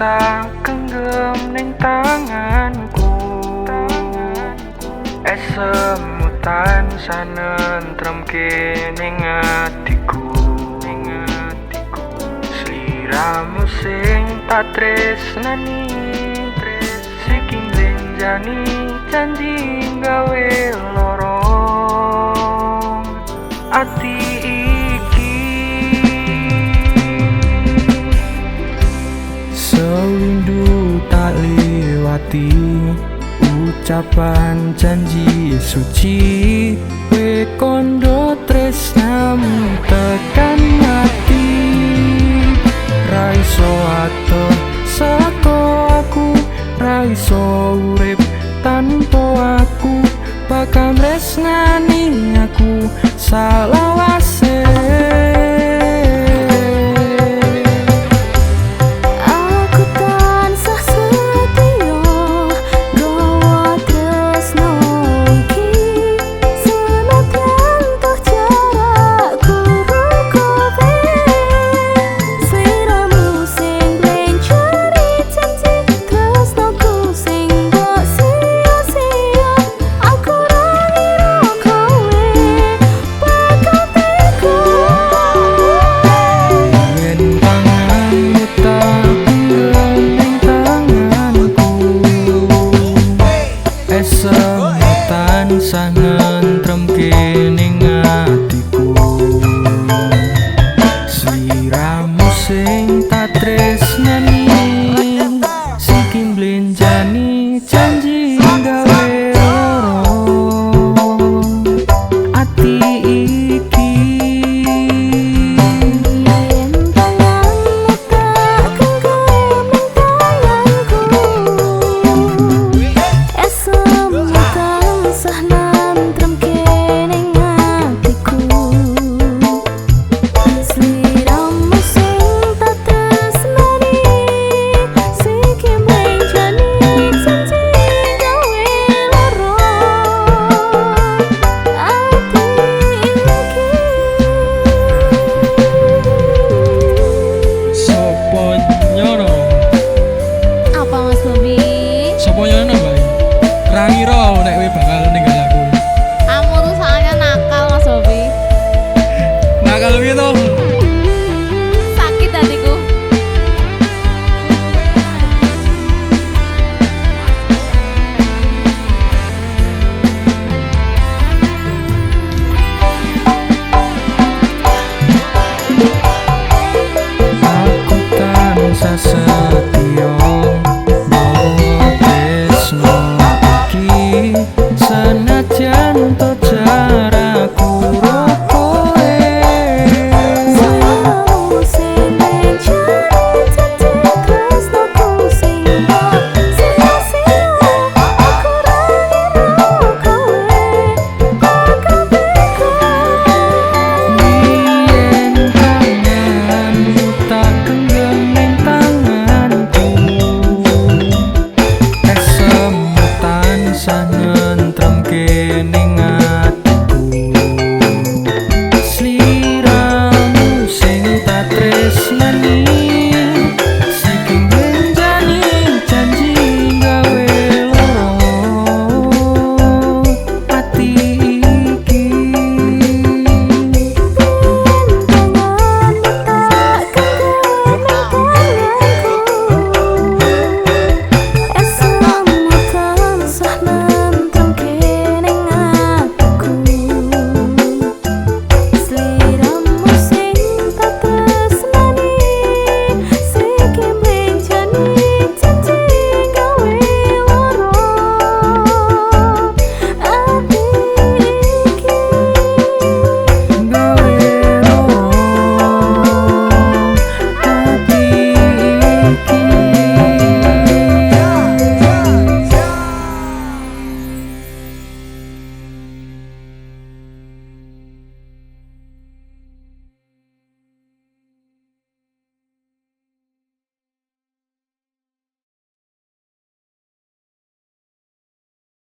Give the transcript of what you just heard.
tak genggam ning tanganku. Semutan sanentremke ning atiku. Sliramu sing tak tresnani, sing benjani janji gawe loro ati iki. Sewindu tak liwati ucapan janji suci, we kondo tresnamu tekan hati. Raiso atuh saka aku, raiso urip tanpa aku, bakal tresnani aku salawase. Semutan sanentremke ning atiku. Sliramu sing tak tresnani, sing blenjani janji gawe loro ati iki. Rangira nek kowe bakal ninggal aku. Kamu tuh soalnya nakal Mas Bobi. Nakal piye to? Sakit hatiku. Aku kan sasa